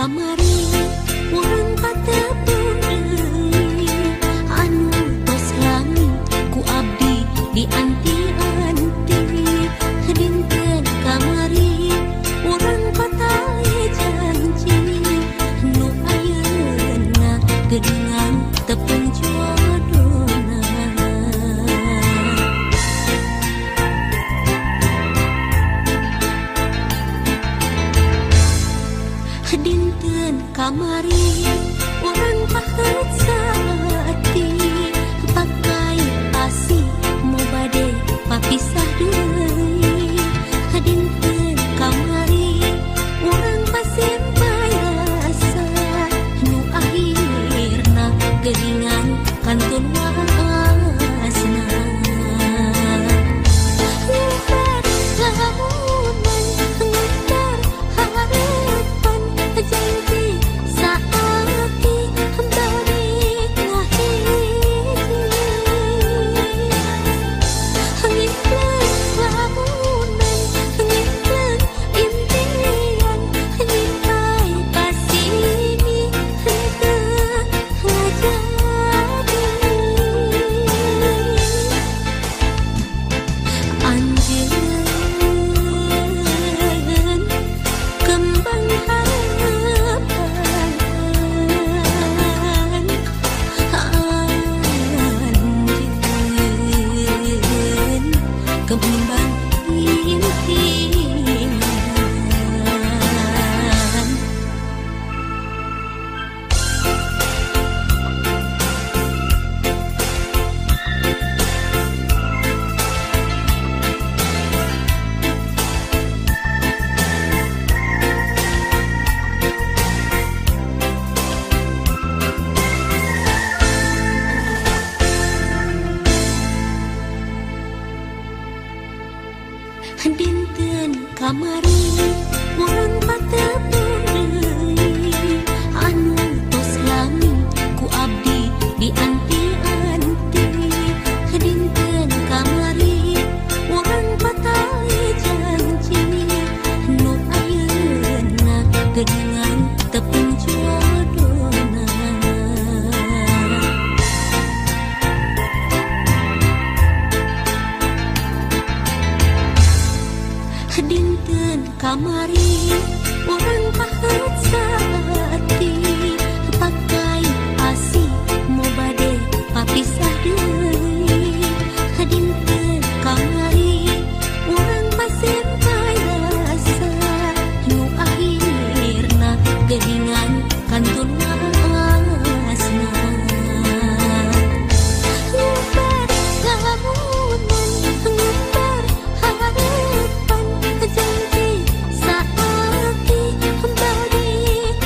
kamari urang katepung deui anu tos langit ku abdi dianti-anti dinten kamari urang patali janji nu ayeuna geuningan tepung jodohna dinten kamari urang paheut saati pakai asih mau bade papisah deui dinten kamari urang pasimpay rasa nu akhirna geuningan kantun wasna lebar lamunan ngetar harapan janji saati balik ngahiji ngiklan lamunan ngiklan impian nyimpai pasini henteu ngajadi anjeun kembang harapan anjeun kembang impian dinten kamari urang patepung deui anu tos langit ku abdi dianti-anti dinten kamari urang patali janji nu ayeuna geuningan tepung jodohna dinten kamari urang paheut saati pakai asih mau bade papisah deui dinten kamari urang pasimpay rasa nu akhirna geuningan kantun wasna lebar lamunan ngetar harapan janji saati balik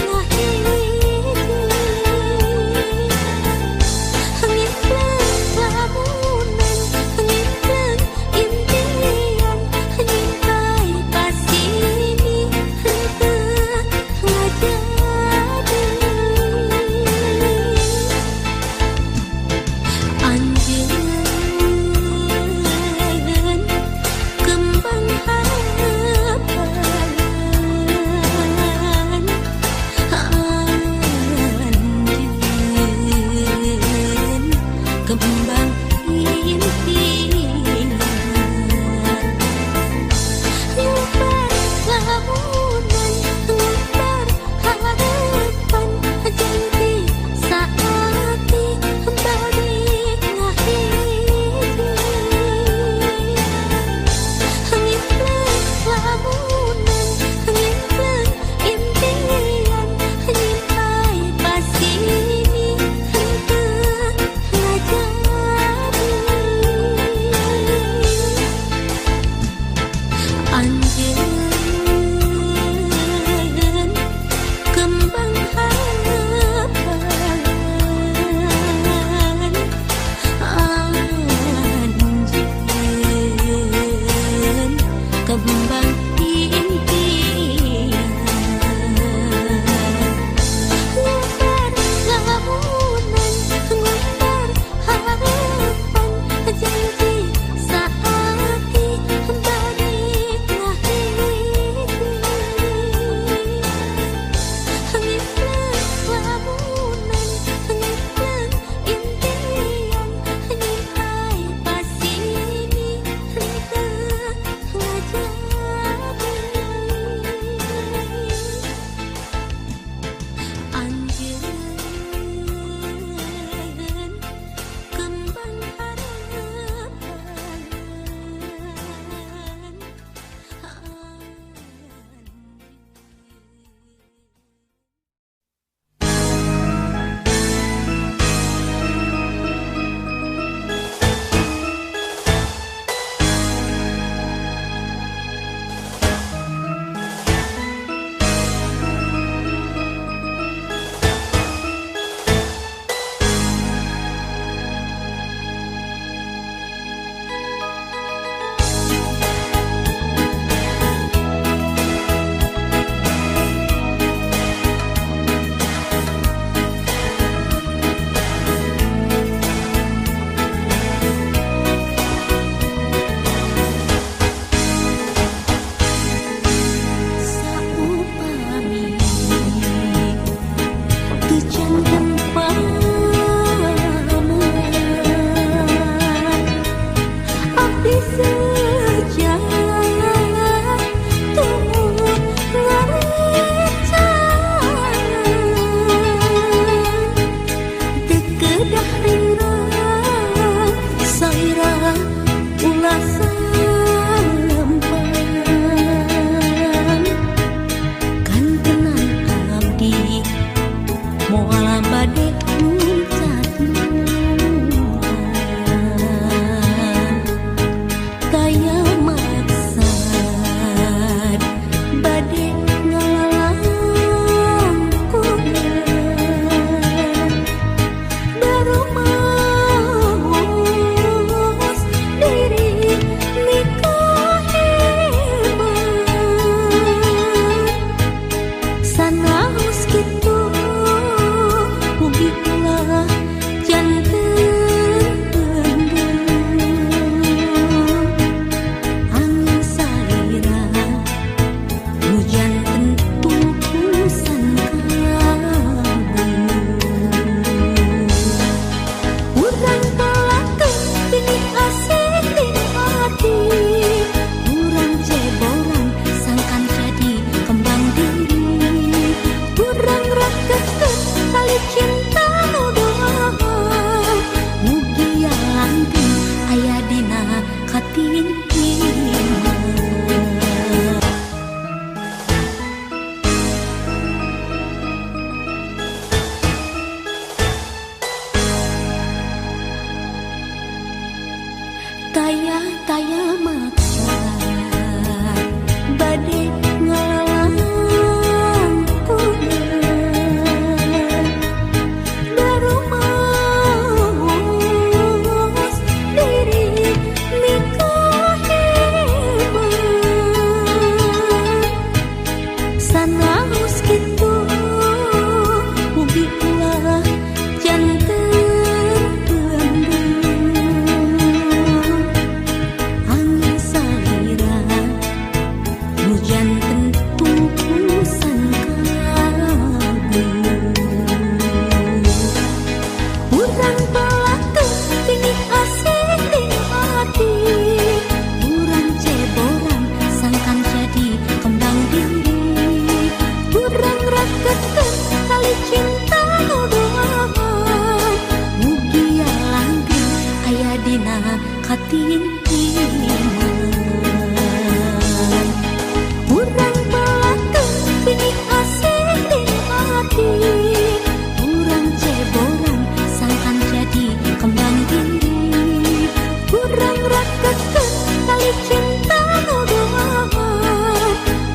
rakeun tali cinta nu doa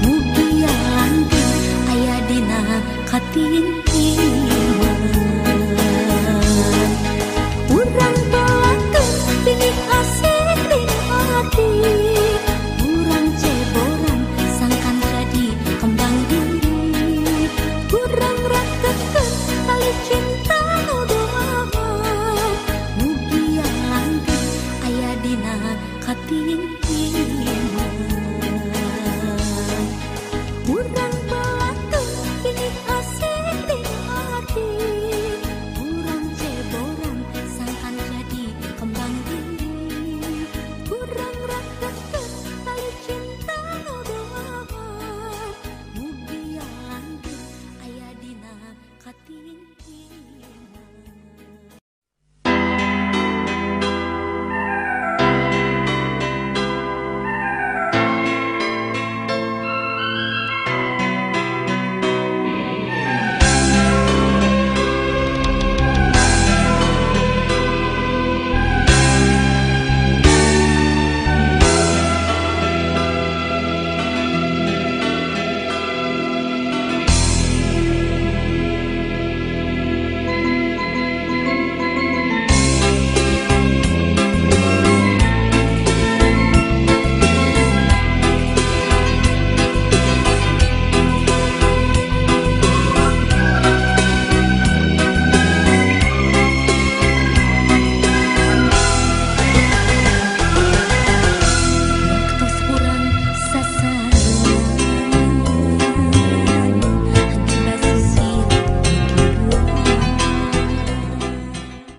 mugi langgeng aya dina katintiman urang tolakeun pinih asik ring hati urang ceboran sangkan jadi kembang diri urang rakeun tali cinta nu doa mugi langgeng aya dina katintiman